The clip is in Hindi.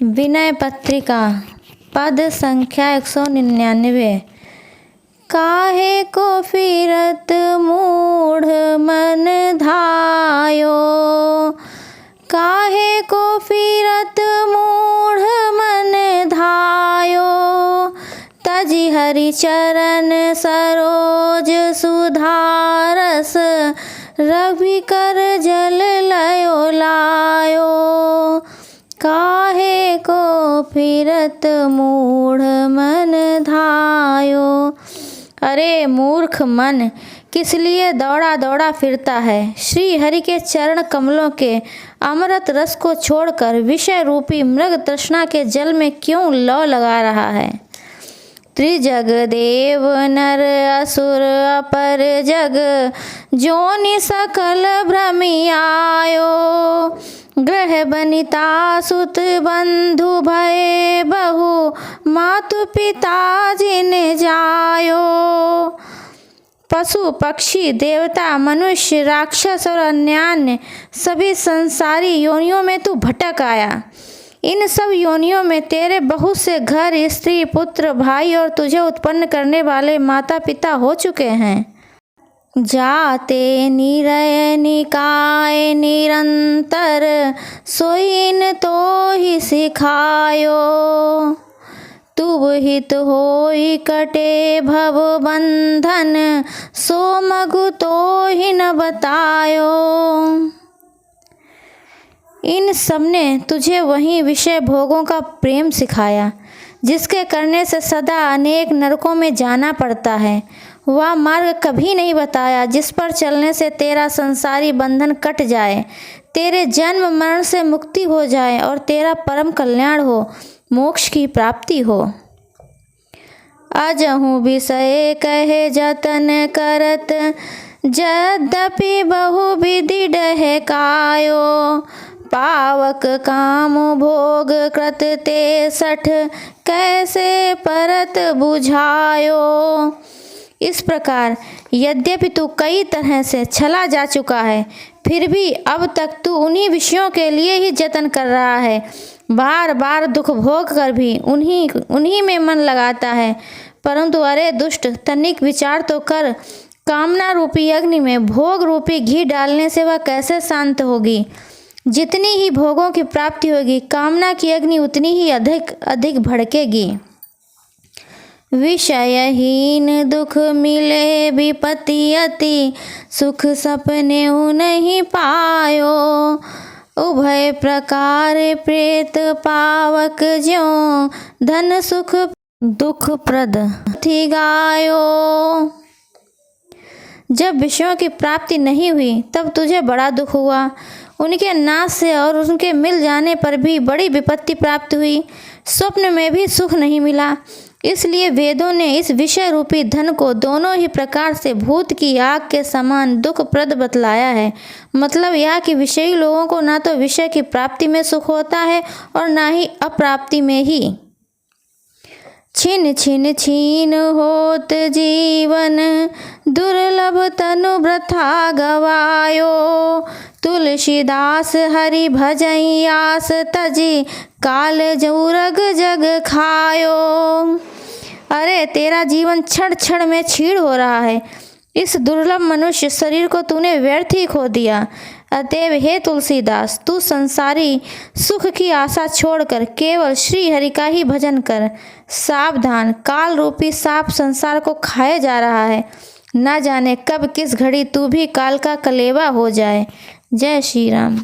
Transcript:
विनय पत्रिका पद संख्या 199। काहे को फिरत मूढ़ मन धायो, काहे को फिरत मूढ़ मन धायो। तजी हरि चरण सरोज सुधारस, रवि कर जल लयो लायो। काहे को फिरत मूढ़ मन धायो। अरे मूर्ख मन, किस लिए दौड़ा दौड़ा फिरता है। श्री हरि के चरण कमलों के अमृत रस को छोड़कर विषय रूपी मृग तृष्णा के जल में क्यों लौ लगा रहा है। त्रिजग देव नर असुर अपर जग, जोनि सकल भ्रमी आयो। ग्रह बनिता सुत बंधु भय बहु, मातु पिता जिन जायो। पशु पक्षी देवता मनुष्य राक्षस और अन्यान्य सभी संसारी योनियों में तू भटक आया। इन सब योनियों में तेरे बहुत से घर, स्त्री, पुत्र, भाई और तुझे उत्पन्न करने वाले माता पिता हो चुके हैं। जाते निरय निकाय निरंतर, सोइन तो ही सिखायो। तुब हित होई कटे भव बंधन, सो मगु तो ही न बतायो। इन सब ने तुझे वही विषय भोगों का प्रेम सिखाया, जिसके करने से सदा अनेक नरकों में जाना पड़ता है। वह मार्ग कभी नहीं बताया जिस पर चलने से तेरा संसारी बंधन कट जाए, तेरे जन्म मरण से मुक्ति हो जाए और तेरा परम कल्याण हो, मोक्ष की प्राप्ति हो। अजहु विषय कहे जतन करत, यद्यपि बहु विधि डहकायो। पावक काम भोग कृत ते सठ, कैसे परत बुझायो। इस प्रकार यद्यपि तू कई तरह से चला जा चुका है, फिर भी अब तक तू उन्हीं विषयों के लिए ही जतन कर रहा है। बार बार दुख भोग कर भी उन्हीं में मन लगाता है। परंतु अरे दुष्ट, तनिक विचार तो कर। कामना रूपी अग्नि में भोग रूपी घी डालने से वह कैसे शांत होगी। जितनी ही भोगों की प्राप्ति होगी, कामना की अग्नि उतनी ही अधिक भड़केगी। विषयहीन दुख मिले विपत्ति अति, सुख सपने नहीं पायो। उभय प्रकार प्रेत पावक ज्यों, धन सुख दुख प्रद थी गायो। जब विषयों की प्राप्ति नहीं हुई तब तुझे बड़ा दुख हुआ। उनके नाश से और उनके मिल जाने पर भी बड़ी विपत्ति प्राप्त हुई। स्वप्न में भी सुख नहीं मिला। इसलिए वेदों ने इस विषय रूपी धन को दोनों ही प्रकार से भूत की आग के समान दुखप्रद बतलाया है। मतलब यह कि विषयी लोगों को ना तो विषय की प्राप्ति में सुख होता है और ना ही अप्राप्ति में ही। छिन छिन छीन होत जीवन, दुर्लभ तनु वृथा गवायो। तुलसीदास हरि भजई आस, तजी काल जौरग जग खायो। अरे तेरा जीवन क्षण क्षण में क्षीण हो रहा है। इस दुर्लभ मनुष्य शरीर को तूने व्यर्थ ही खो दिया। अतएव हे तुलसीदास, तू संसारी सुख की आशा छोड़कर केवल श्री हरि का ही भजन कर। सावधान, काल रूपी सांप संसार को खाए जा रहा है। न जाने कब किस घड़ी तू भी काल का कलेवा हो जाए। जय श्री राम।